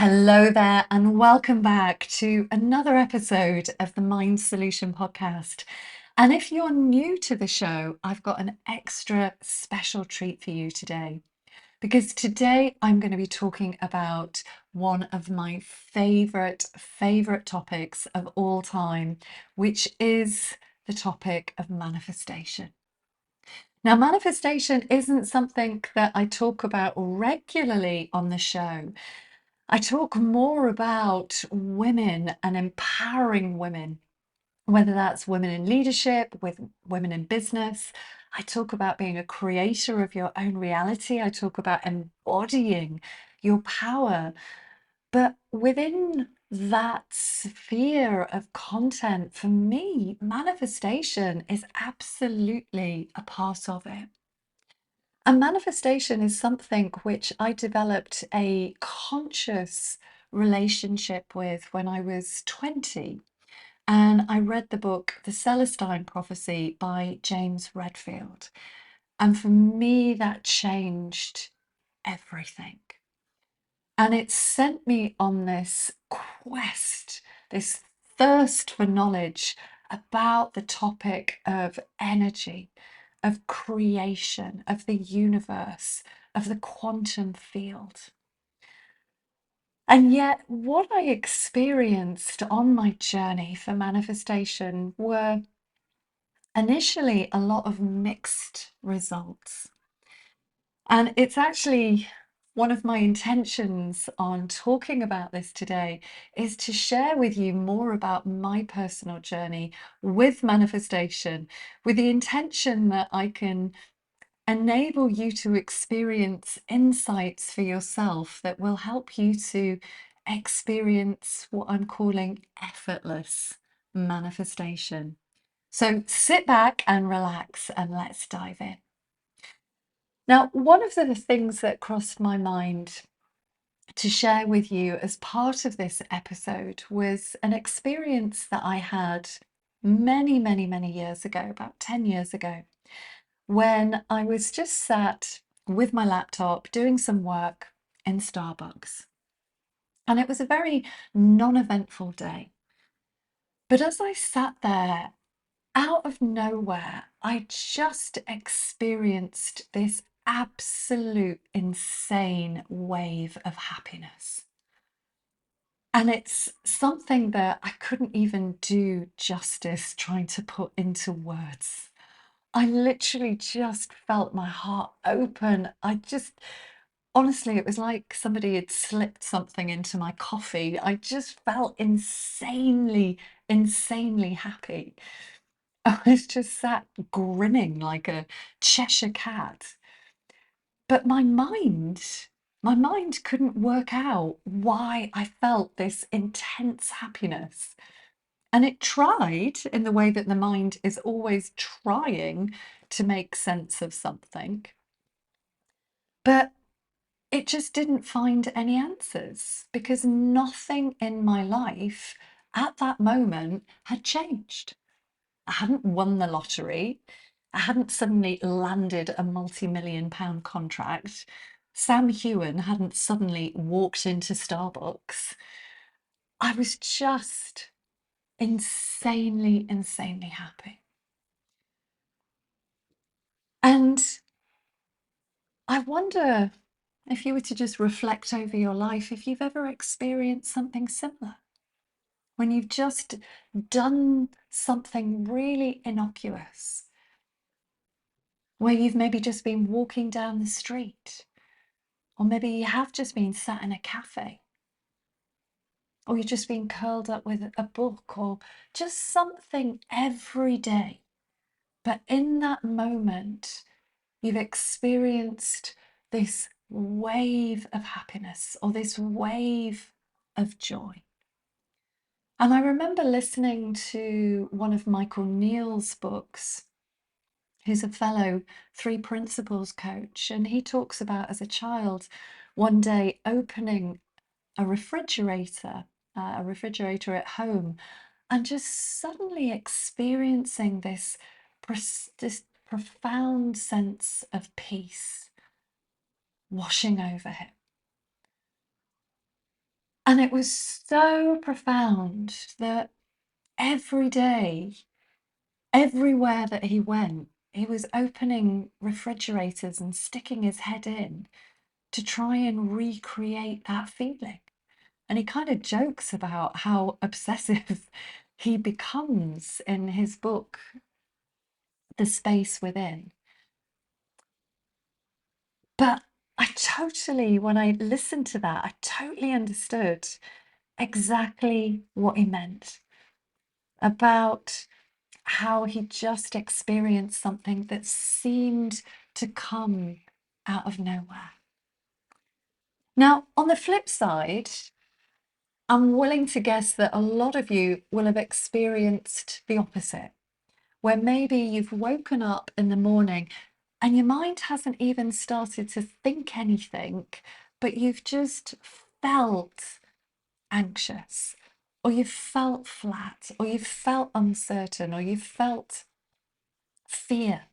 Hello there, and welcome back to another episode of the Mind Solution podcast. And if you're new to the show, I've got an extra special treat for you today, because today I'm going to be talking about one of my favorite topics of all time, which is the topic of manifestation. Now, manifestation isn't something that I talk about regularly on the show. I talk more about women and empowering women, whether that's women in leadership, with women in business. I talk about being a creator of your own reality. I talk about embodying your power. But within that sphere of content, for me, manifestation is absolutely a part of it. And manifestation is something which I developed a conscious relationship with when I was 20. And I read the book, The Celestine Prophecy by James Redfield. And for me, that changed everything. And it sent me on this quest, this thirst for knowledge about the topic of energy, of creation, of the universe, of the quantum field. And yet, what I experienced on my journey for manifestation were initially a lot of mixed results. And it's actually one of my intentions on talking about this today is to share with you more about my personal journey with manifestation, with the intention that I can enable you to experience insights for yourself that will help you to experience what I'm calling effortless manifestation. So sit back and relax and let's dive in. Now, one of the things that crossed my mind to share with you as part of this episode was an experience that I had many years ago, about 10 years ago, when I was just sat with my laptop doing some work in Starbucks. And it was a very non-eventful day. But as I sat there, out of nowhere, I just experienced this absolute insane wave of happiness. And it's something that I couldn't even do justice trying to put into words. I literally just felt my heart open. Honestly, it was like somebody had slipped something into my coffee. I just felt insanely happy. I was just sat grinning like a Cheshire cat. But my mind couldn't work out why I felt this intense happiness. And it tried in the way that the mind is always trying to make sense of something. But it just didn't find any answers because nothing in my life at that moment had changed. I hadn't won the lottery. I hadn't suddenly landed a multi-million pound contract. Sam Hewen hadn't suddenly walked into Starbucks. I was just insanely happy. And I wonder if you were to just reflect over your life, if you've ever experienced something similar, when you've just done something really innocuous, where you've maybe just been walking down the street, or maybe you have just been sat in a cafe, or you've just been curled up with a book, or just something every day. But in that moment, you've experienced this wave of happiness or this wave of joy. And I remember listening to one of Michael Neill's books. He's a fellow Three Principles coach, and he talks about as a child one day opening a refrigerator at home, and just suddenly experiencing this profound sense of peace washing over him. And it was so profound that every day, everywhere that he went, he was opening refrigerators and sticking his head in to try and recreate that feeling. And he kind of jokes about how obsessive he becomes in his book, The Space Within. But when I listened to that, I totally understood exactly what he meant about how he just experienced something that seemed to come out of nowhere. Now, on the flip side, I'm willing to guess that a lot of you will have experienced the opposite, where maybe you've woken up in the morning and your mind hasn't even started to think anything, but you've just felt anxious, or you've felt flat, or you've felt uncertain, or you've felt fear.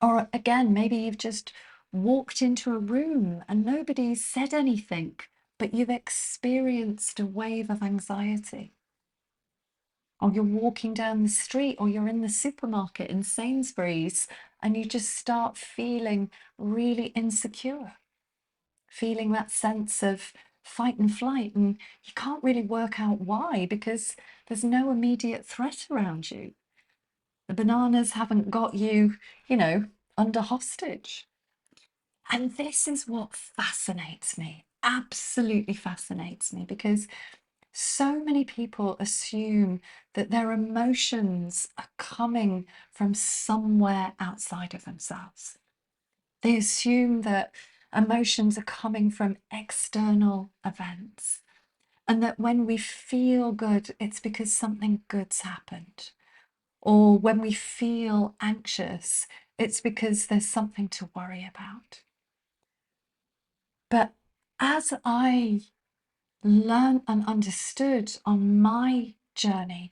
Or again, maybe you've just walked into a room and nobody's said anything, but you've experienced a wave of anxiety. Or you're walking down the street, or you're in the supermarket in Sainsbury's, and you just start feeling really insecure, feeling that sense of fight and flight, and you can't really work out why, because there's no immediate threat around you. The bananas haven't got you, under hostage. And this is what fascinates me, absolutely fascinates me, because so many people assume that their emotions are coming from somewhere outside of themselves. They assume that emotions are coming from external events, and that when we feel good, it's because something good's happened. Or when we feel anxious, it's because there's something to worry about. But as I learned and understood on my journey,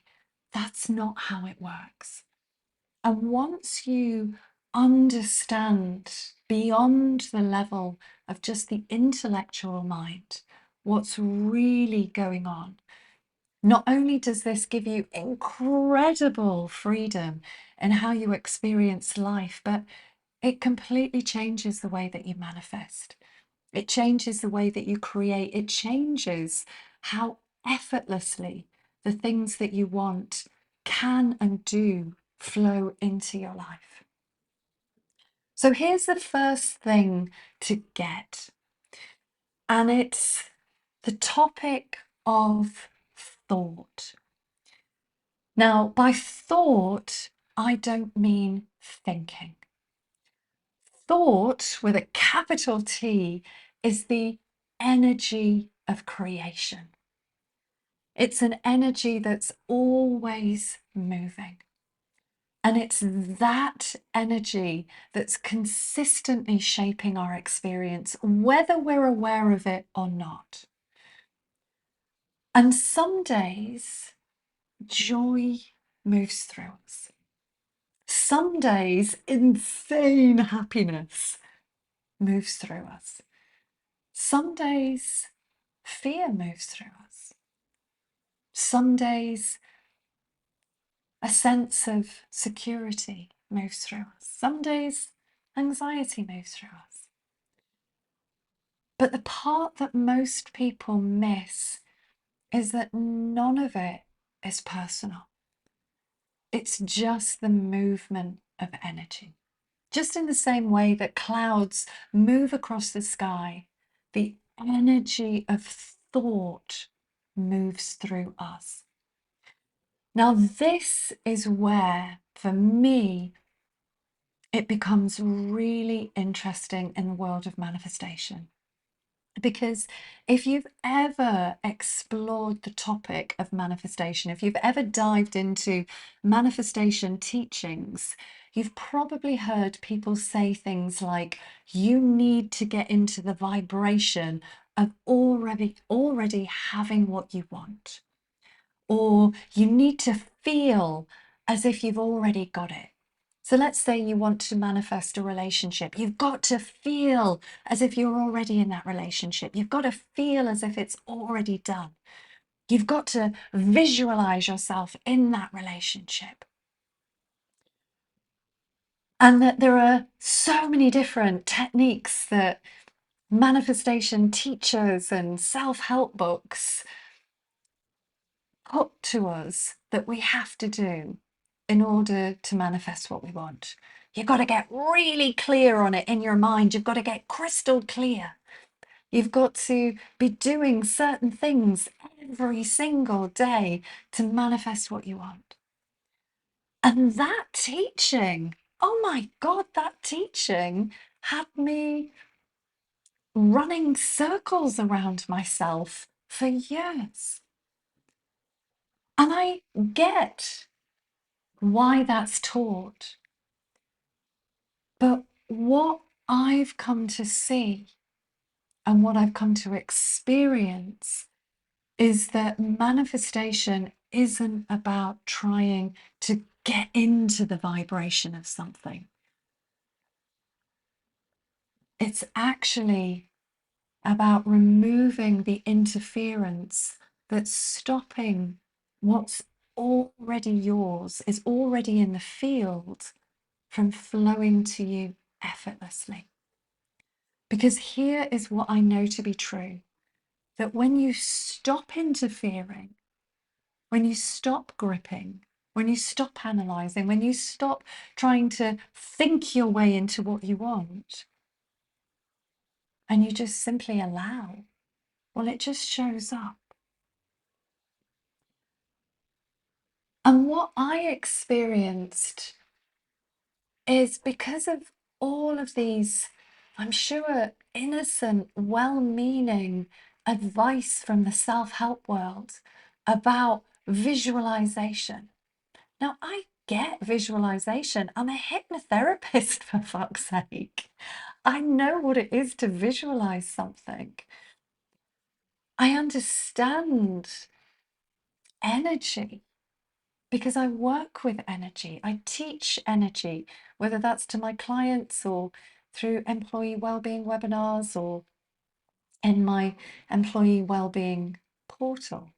that's not how it works. And once you understand beyond the level of just the intellectual mind what's really going on, not only does this give you incredible freedom in how you experience life, but it completely changes the way that you manifest. It changes the way that you create. It changes how effortlessly the things that you want can and do flow into your life. So here's the first thing to get, and it's the topic of thought. Now, by thought, I don't mean thinking. Thought, with a capital T, is the energy of creation. It's an energy that's always moving. And it's that energy that's consistently shaping our experience, whether we're aware of it or not. And some days, joy moves through us. Some days, insane happiness moves through us. Some days, fear moves through us. Some days, a sense of security moves through us. Some days, anxiety moves through us. But the part that most people miss is that none of it is personal. It's just the movement of energy. Just in the same way that clouds move across the sky, the energy of thought moves through us. Now, this is where, for me, it becomes really interesting in the world of manifestation. Because if you've ever explored the topic of manifestation, if you've ever dived into manifestation teachings, you've probably heard people say things like, you need to get into the vibration of already having what you want. Or you need to feel as if you've already got it. So let's say you want to manifest a relationship. You've got to feel as if you're already in that relationship. You've got to feel as if it's already done. You've got to visualize yourself in that relationship. And that there are so many different techniques that manifestation teachers and self-help books put to us that we have to do in order to manifest what we want. You've got to get really clear on it in your mind. You've got to get crystal clear. You've got to be doing certain things every single day to manifest what you want. And that teaching, oh my God, that teaching had me running circles around myself for years. And I get why that's taught. But what I've come to see and what I've come to experience is that manifestation isn't about trying to get into the vibration of something. It's actually about removing the interference that's stopping what's already yours, is already in the field, from flowing to you effortlessly. Because here is what I know to be true, that when you stop interfering, when you stop gripping, when you stop analysing, when you stop trying to think your way into what you want, and you just simply allow, well, it just shows up. And what I experienced is because of all of these, I'm sure, innocent, well-meaning advice from the self-help world about visualization. Now, I get visualization. I'm a hypnotherapist, for fuck's sake. I know what it is to visualize something. I understand energy because I work with energy. I teach energy, whether that's to my clients or through employee wellbeing webinars or in my employee wellbeing portal.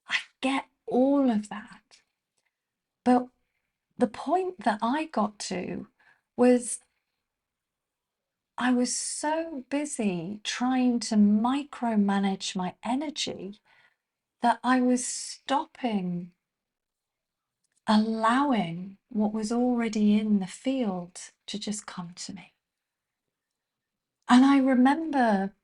I get all of that. But the point that I got to was I was so busy trying to micromanage my energy that I was stopping allowing what was already in the field to just come to me. And I remember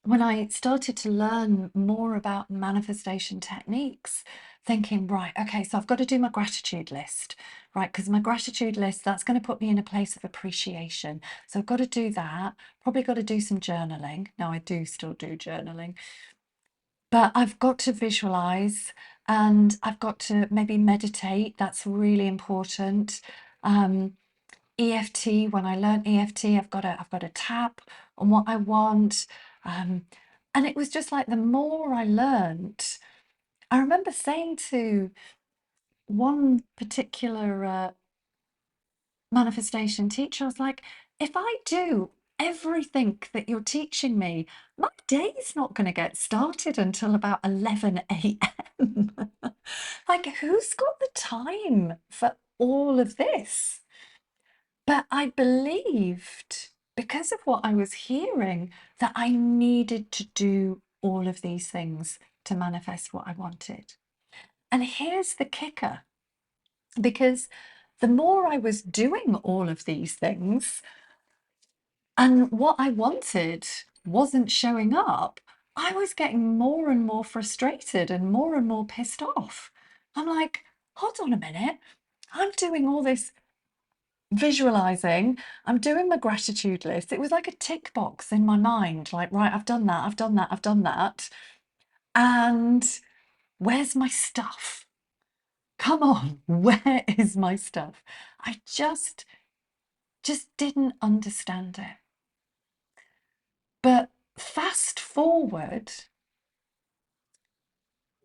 when I started to learn more about manifestation techniques, thinking, right, okay, so I've got to do my gratitude list, right? Because my gratitude list, that's going to put me in a place of appreciation. So I've got to do that. Probably got to do some journaling. Now, I do still do journaling, but I've got to visualize and I've got to maybe meditate. That's really important. EFT, when I learned EFT, I've got to tap on what I want. And it was just like the more I learned, I remember saying to one particular manifestation teacher, I was like, if I do everything that you're teaching me, my day's not going to get started until about 11 a.m. Like, who's got the time for all of this? But I believed, because of what I was hearing, that I needed to do all of these things to manifest what I wanted. And here's the kicker, because the more I was doing all of these things and what I wanted wasn't showing up, I was getting more and more frustrated and more pissed off. I'm like, hold on a minute. I'm doing all this visualizing, I'm doing my gratitude list. It was like a tick box in my mind, like, right, I've done that, I've done that, I've done that. And where's my stuff? Come on, where is my stuff? I just didn't understand it. But fast forward,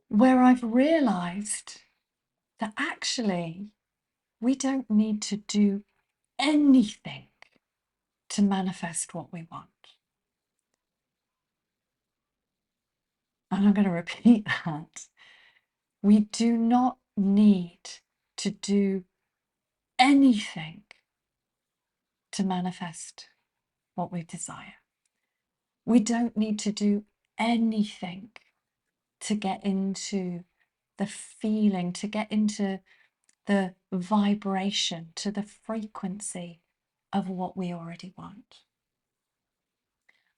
where I've realized that actually We don't need to do anything to manifest what we want. And I'm going to repeat that. We do not need to do anything to manifest what we desire. We don't need to do anything to get into the feeling, to get into the vibration, to the frequency of what we already want.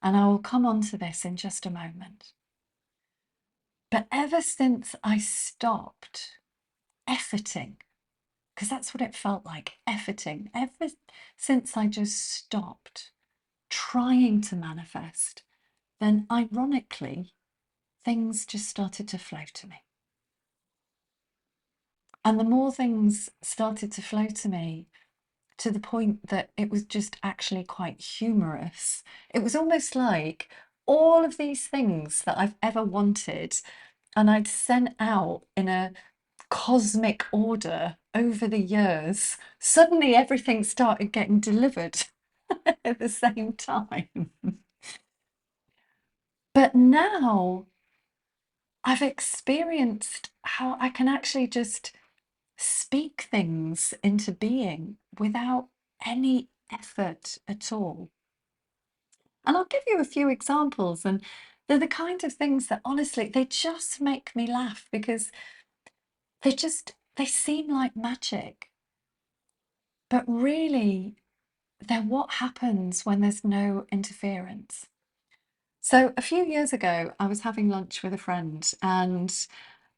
And I will come on to this in just a moment. But ever since I stopped efforting, because that's what it felt like, efforting, ever since I just stopped trying to manifest, then ironically, things just started to flow to me. And the more things started to flow to me, to the point that it was just actually quite humorous. It was almost like all of these things that I've ever wanted and I'd sent out in a cosmic order over the years, suddenly everything started getting delivered at the same time. But now I've experienced how I can actually just speak things into being without any effort at all. And I'll give you a few examples, and they're the kind of things that honestly, they just make me laugh because they seem like magic. But really, they're what happens when there's no interference. So a few years ago, I was having lunch with a friend, and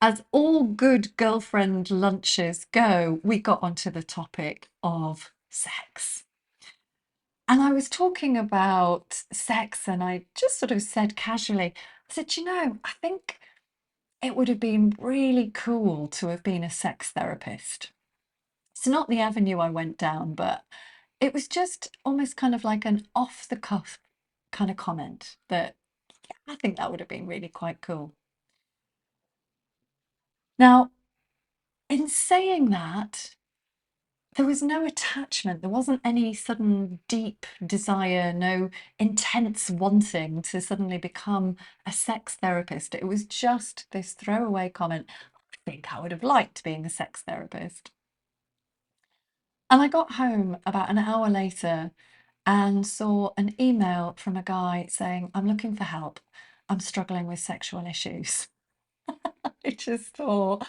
as all good girlfriend lunches go, we got onto the topic of sex. And I was talking about sex, and I just sort of said casually, I said, I think it would have been really cool to have been a sex therapist. It's not the avenue I went down, but it was just almost kind of like an off the cuff kind of comment that I think that would have been really quite cool. Now, in saying that, there was no attachment. There wasn't any sudden deep desire, no intense wanting to suddenly become a sex therapist. It was just this throwaway comment. I think I would have liked being a sex therapist. And I got home about an hour later and saw an email from a guy saying, I'm looking for help. I'm struggling with sexual issues. I just thought,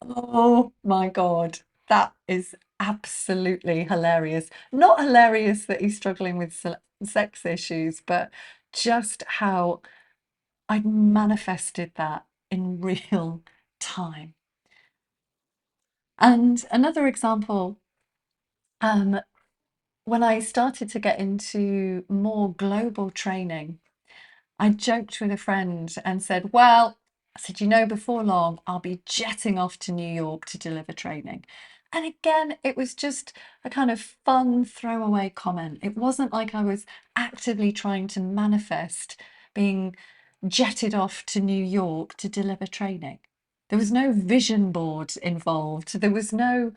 oh my God, that is absolutely hilarious. Not hilarious that he's struggling with sex issues, but just how I manifested that in real time. And another example, when I started to get into more global training, I joked with a friend and said, well, I said, before long, I'll be jetting off to New York to deliver training. And again, it was just a kind of fun throwaway comment. It wasn't like I was actively trying to manifest being jetted off to New York to deliver training. There was no vision board involved. There was no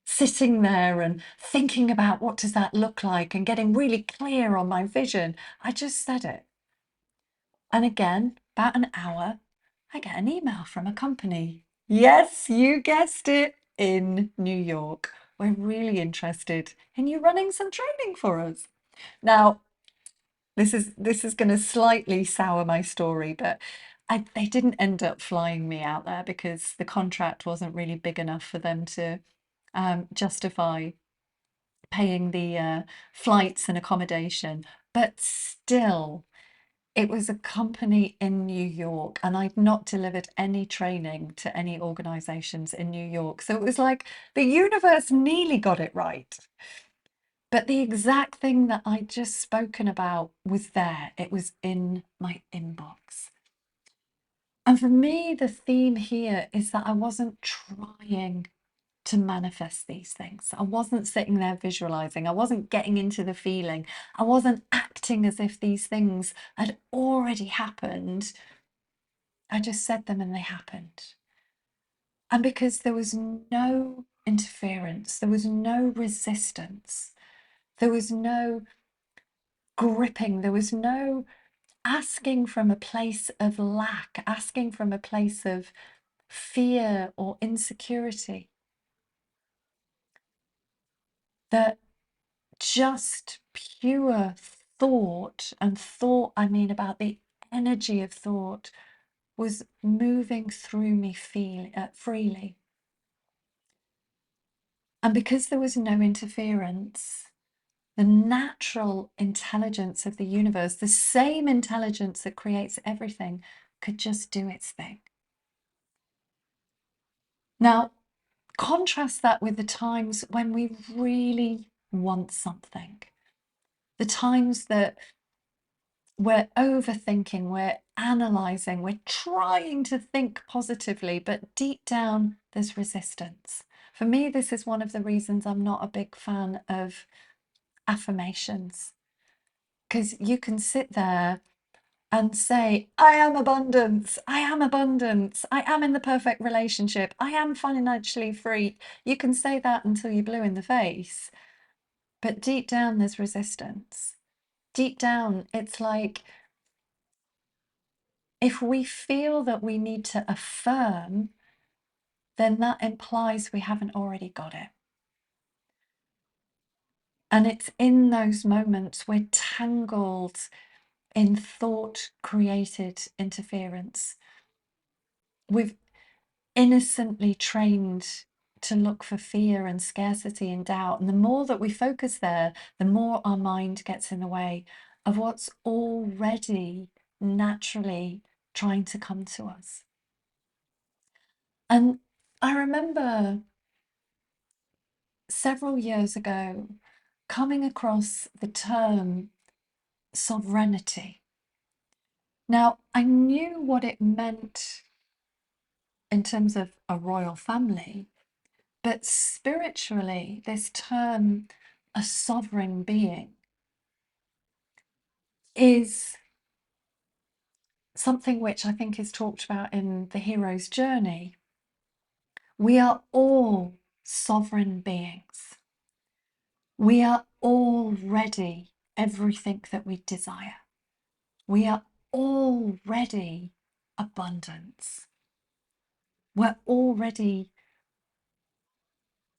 sitting there and thinking about what does that look like and getting really clear on my vision. I just said it. And again, about an hour, I get an email from a company. Yes, you guessed it, in New York. We're really interested in you running some training for us. Now, this is going to slightly sour my story, but they didn't end up flying me out there because the contract wasn't really big enough for them to justify paying the flights and accommodation. But still, it was a company in New York, and I'd not delivered any training to any organizations in New York. So it was like the universe nearly got it right. But the exact thing that I'd just spoken about was there. It was in my inbox. And for me, the theme here is that I wasn't trying to manifest these things. I wasn't sitting there visualizing. I wasn't getting into the feeling. I wasn't acting as if these things had already happened. I just said them and they happened. And because there was no interference, there was no resistance, there was no gripping, there was no asking from a place of lack, asking from a place of fear or insecurity. That just pure thought, and thought, I mean about the energy of thought, was moving through me freely. And because there was no interference, the natural intelligence of the universe, the same intelligence that creates everything, could just do its thing. Now, contrast that with the times when we really want something, the times that we're overthinking, we're analysing, we're trying to think positively, but deep down there's resistance. For me, this is one of the reasons I'm not a big fan of affirmations, because you can sit there and say, I am abundance, I am abundance, I am in the perfect relationship, I am financially free. You can say that until you're blue in the face, but deep down there's resistance. Deep down, it's like, if we feel that we need to affirm, then that implies we haven't already got it. And it's in those moments we're tangled in thought created interference. We've innocently trained to look for fear and scarcity and doubt. And the more that we focus there, the more our mind gets in the way of what's already naturally trying to come to us. And I remember several years ago coming across the term sovereignty. Now, I knew what it meant in terms of a royal family, but spiritually, this term, a sovereign being, is something which I think is talked about in the hero's journey. We are all sovereign beings. We are already everything that we desire. We are already abundance. We're already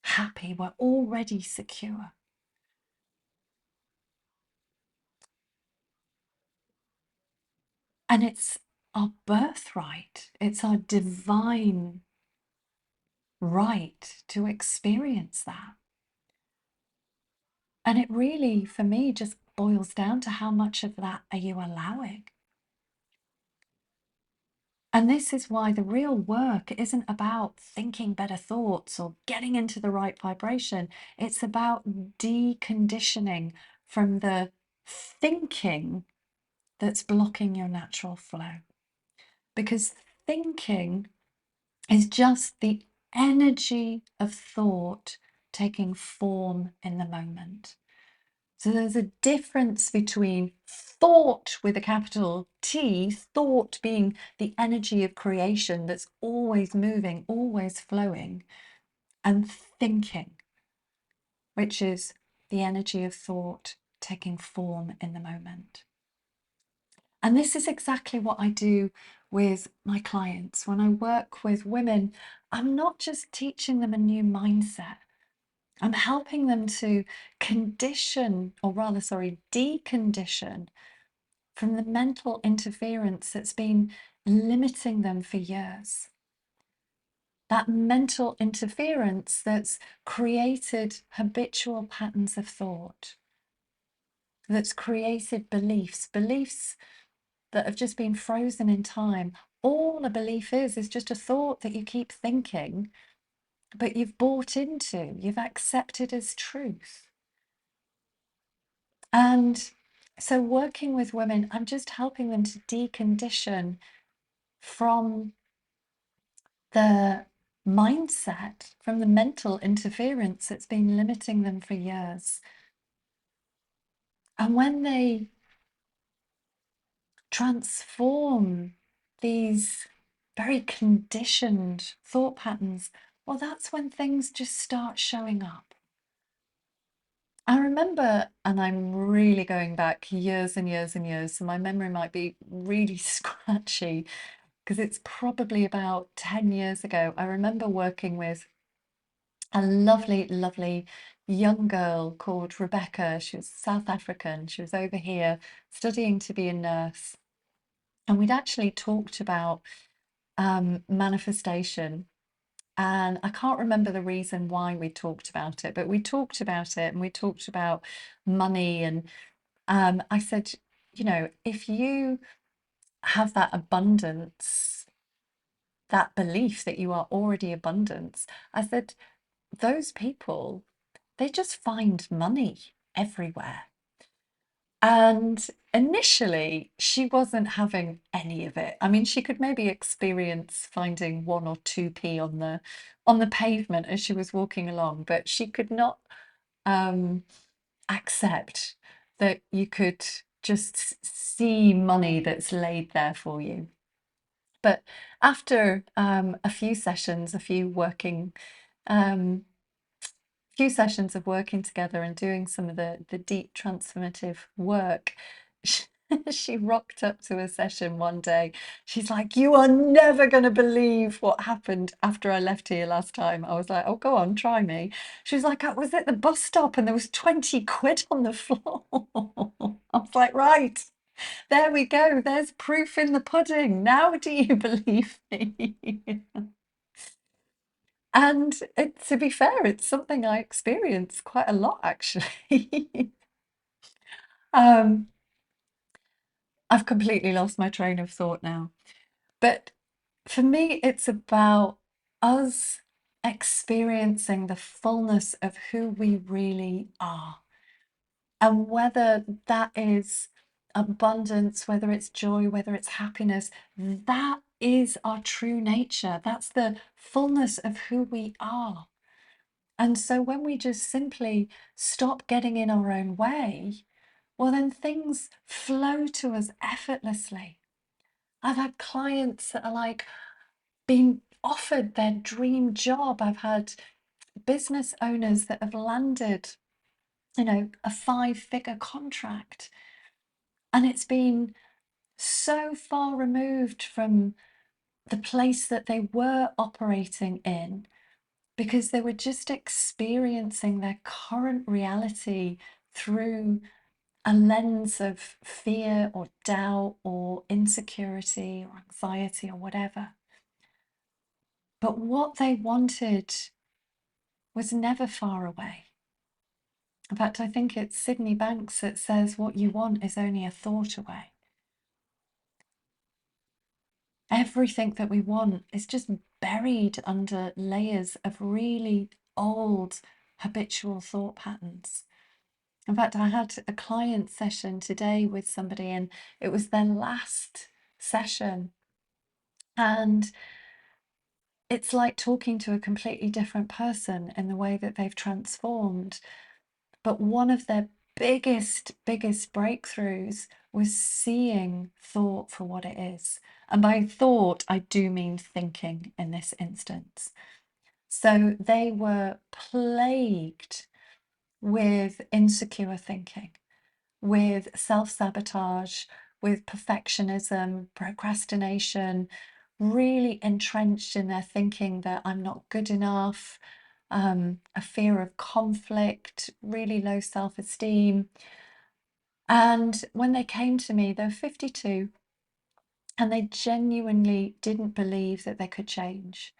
happy. We're already secure. And it's our birthright. It's our divine right to experience that. And it really, for me, just boils down to how much of that are you allowing? And this is why the real work isn't about thinking better thoughts or getting into the right vibration. It's about deconditioning from the thinking that's blocking your natural flow. Because thinking is just the energy of thought taking form in the moment. So there's a difference between thought with a capital T, thought being the energy of creation that's always moving, always flowing, and thinking, which is the energy of thought taking form in the moment. And this is exactly what I do with my clients. When I work with women, I'm not just teaching them a new mindset. I'm helping them to condition, or rather, sorry, decondition from the mental interference that's been limiting them for years. That mental interference that's created habitual patterns of thought, that's created beliefs that have just been frozen in time. All a belief is just a thought that you keep thinking, but you've bought into, you've accepted as truth. And so working with women, I'm just helping them to decondition from the mindset, from the mental interference that's been limiting them for years. And when they transform these very conditioned thought patterns, well, that's when things just start showing up. I remember, and I'm really going back years and years and years, so my memory might be really scratchy because it's probably about 10 years ago. I remember working with a lovely, lovely young girl called Rebecca. She was South African. She was over here studying to be a nurse. And we'd actually talked about manifestation. And I can't remember the reason why we talked about it, but we talked about it and we talked about money. And I said, you know, if you have that abundance, that belief that you are already abundance, I said, those people, they just find money everywhere. And initially, she wasn't having any of it. I mean, she could maybe experience finding 1 or 2p on the pavement as she was walking along, but she could not um, accept that you could just see money that's laid there for you. But after a few sessions, a few sessions of working together and doing some of the deep transformative work, she rocked up to a session one day. She's like, "You are never going to believe what happened after I left here last time." I was like, "Oh, go on, try me." She was like, "I was at the bus stop and there was 20 quid on the floor." I was like, "Right, there we go. There's proof in the pudding. Now do you believe me?" And to be fair, it's something I experience quite a lot, actually. um, I've completely lost my train of thought now. But for me, it's about us experiencing the fullness of who we really are. And whether that is abundance, whether it's joy, whether it's happiness, that is our true nature. That's the fullness of who we are. And so when we just simply stop getting in our own way, well, then things flow to us effortlessly. I've had clients that are like being offered their dream job. I've had business owners that have landed, you know, a 5-figure contract. And it's been so far removed from the place that they were operating in because they were just experiencing their current reality through a lens of fear or doubt or insecurity or anxiety or whatever. But what they wanted was never far away. In fact, I think it's Sydney Banks that says what you want is only a thought away. Everything that we want is just buried under layers of really old habitual thought patterns. In fact, I had a client session today with somebody, and it was their last session. And it's like talking to a completely different person in the way that they've transformed. But one of their biggest breakthroughs was seeing thought for what it is. And by thought, I do mean thinking in this instance. So they were plagued with insecure thinking, with self-sabotage, with perfectionism, procrastination, really entrenched in their thinking that I'm not good enough, a fear of conflict, really low self-esteem. And when they came to me, they were 52 and they genuinely didn't believe that they could change.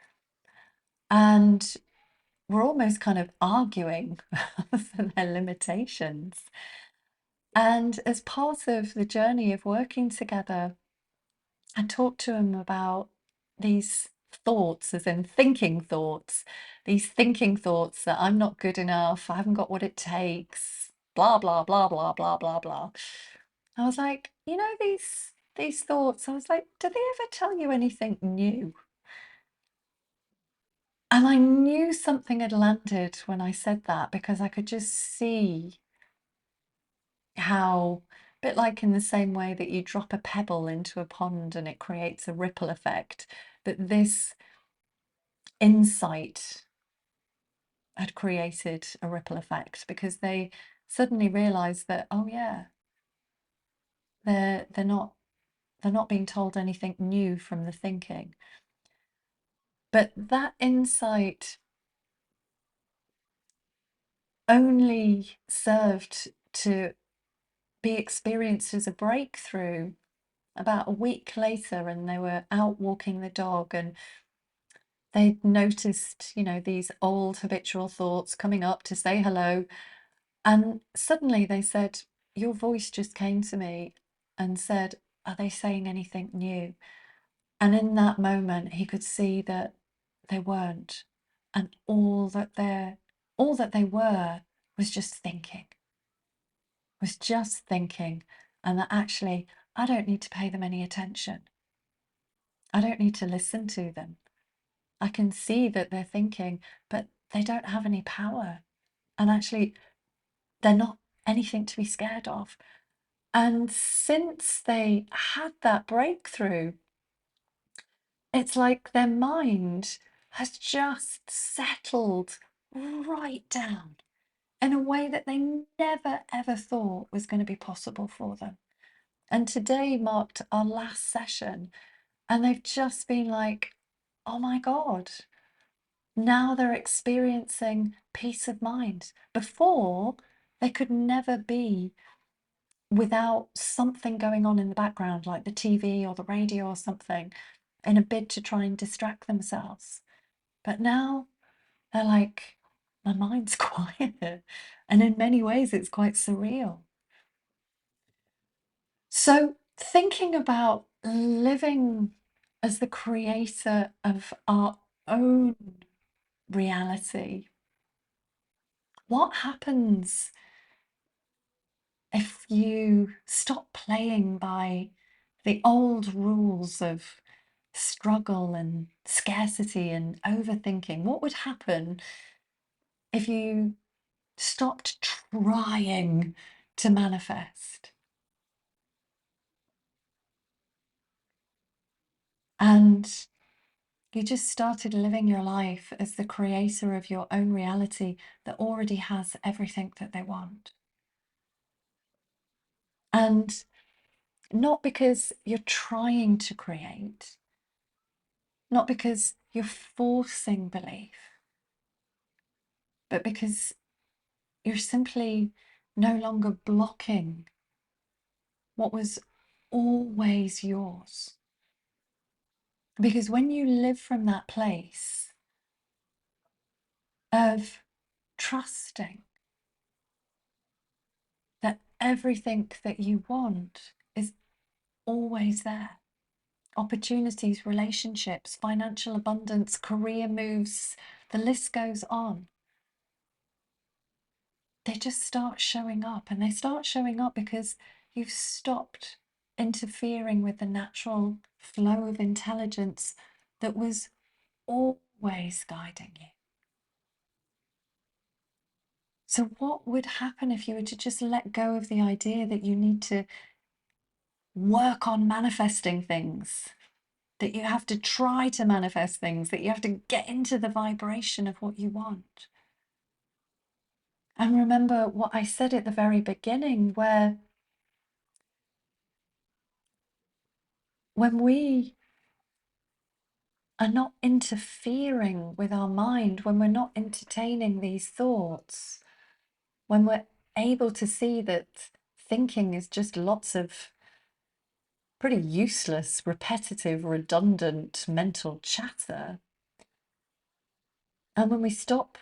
And we're almost kind of arguing for their limitations. And as part of the journey of working together, I talked to him about these thoughts, as in thinking thoughts, these thinking thoughts that I'm not good enough, I haven't got what it takes, blah, blah, blah, blah, blah, blah, blah. I was like, you know, these thoughts, I was like, do they ever tell you anything new? And I knew something had landed when I said that because I could just see how, a bit like in the same way that you drop a pebble into a pond and it creates a ripple effect, that this insight had created a ripple effect, because they suddenly realized that, oh yeah, they're not being told anything new from the thinking. But that insight only served to be experienced as a breakthrough about a week later, and they were out walking the dog, and they'd noticed, these old habitual thoughts coming up to say hello. And suddenly they said, your voice just came to me and said, are they saying anything new? And in that moment, he could see that they weren't. And all that they were was just thinking, And that actually, I don't need to pay them any attention. I don't need to listen to them. I can see that they're thinking, but they don't have any power. And actually, they're not anything to be scared of. And since they had that breakthrough, it's like their mind has just settled right down in a way that they never ever thought was going to be possible for them. And today marked our last session, and they've just been like, oh my God, now they're experiencing peace of mind. Before, they could never be without something going on in the background, like the TV or the radio or something, in a bid to try and distract themselves. But now they're like, my mind's quiet. And in many ways, it's quite surreal. So, thinking about living as the creator of our own reality, what happens if you stop playing by the old rules of struggle and scarcity and overthinking? What would happen if you stopped trying to manifest and you just started living your life as the creator of your own reality that already has everything that they want? And not because you're trying to create, not because you're forcing belief, but because you're simply no longer blocking what was always yours. Because when you live from that place of trusting that everything that you want is always there, opportunities, relationships, financial abundance, career moves, the list goes on, they just start showing up. And they start showing up because you've stopped interfering with the natural flow of intelligence that was always guiding you. So, what would happen if you were to just let go of the idea that you need to work on manifesting things, that you have to try to manifest things, that you have to get into the vibration of what you want? And remember what I said at the very beginning, where when we are not interfering with our mind, when we're not entertaining these thoughts, when we're able to see that thinking is just lots of pretty useless, repetitive, redundant mental chatter, and when we stop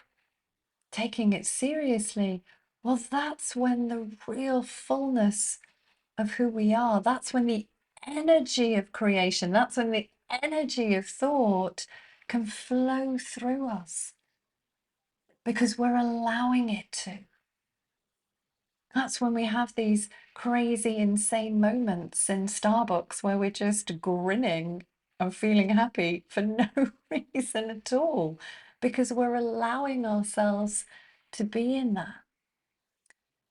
taking it seriously, well, that's when the real fullness of who we are, that's when the energy of creation, that's when the energy of thought can flow through us, because we're allowing it to. That's when we have these crazy, insane moments in Starbucks where we're just grinning and feeling happy for no reason at all, because we're allowing ourselves to be in that.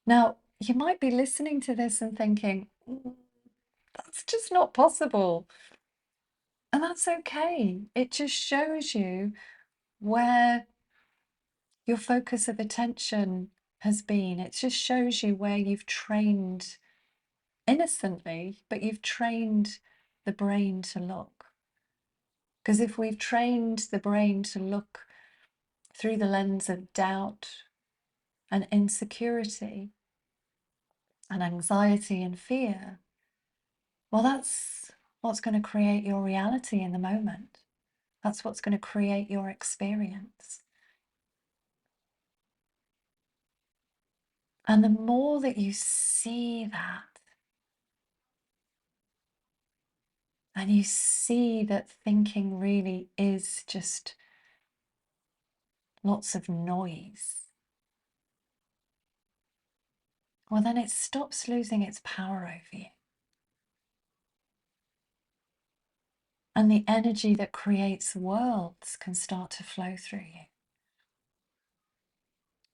Now, you might be listening to this and thinking, that's just not possible. And that's okay. It just shows you where your focus of attention has been. It just shows you where you've trained innocently, but you've trained the brain to look. Because if we've trained the brain to look through the lens of doubt and insecurity and anxiety and fear, well, that's what's going to create your reality in the moment. That's what's going to create your experience. And the more that you see that, and you see that thinking really is just lots of noise, well, then it stops losing its power over you. And the energy that creates worlds can start to flow through you.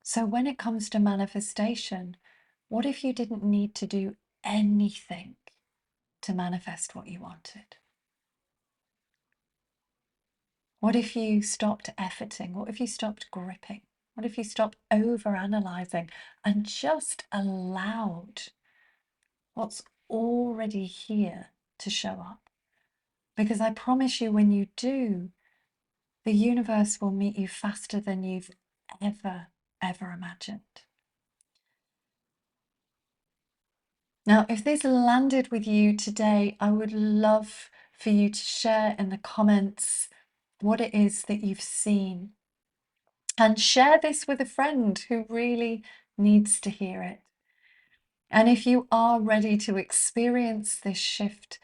So when it comes to manifestation, what if you didn't need to do anything to manifest what you wanted? What if you stopped efforting? What if you stopped gripping? What if you stopped over-analyzing and just allowed what's already here to show up? Because I promise you, when you do, the universe will meet you faster than you've ever imagined. Now, if this landed with you today, I would love for you to share in the comments what it is that you've seen. And share this with a friend who really needs to hear it. And if you are ready to experience this shift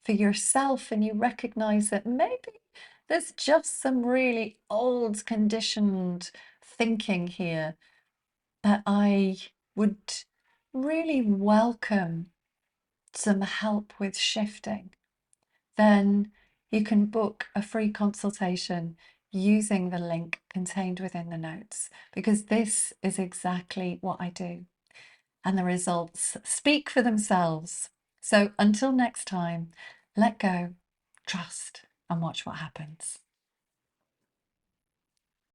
for yourself and you recognize that maybe there's just some really old conditioned thinking here, that I would really welcome some help with shifting, then you can book a free consultation using the link contained within the notes, because this is exactly what I do. And the results speak for themselves. So until next time, let go, trust, and watch what happens.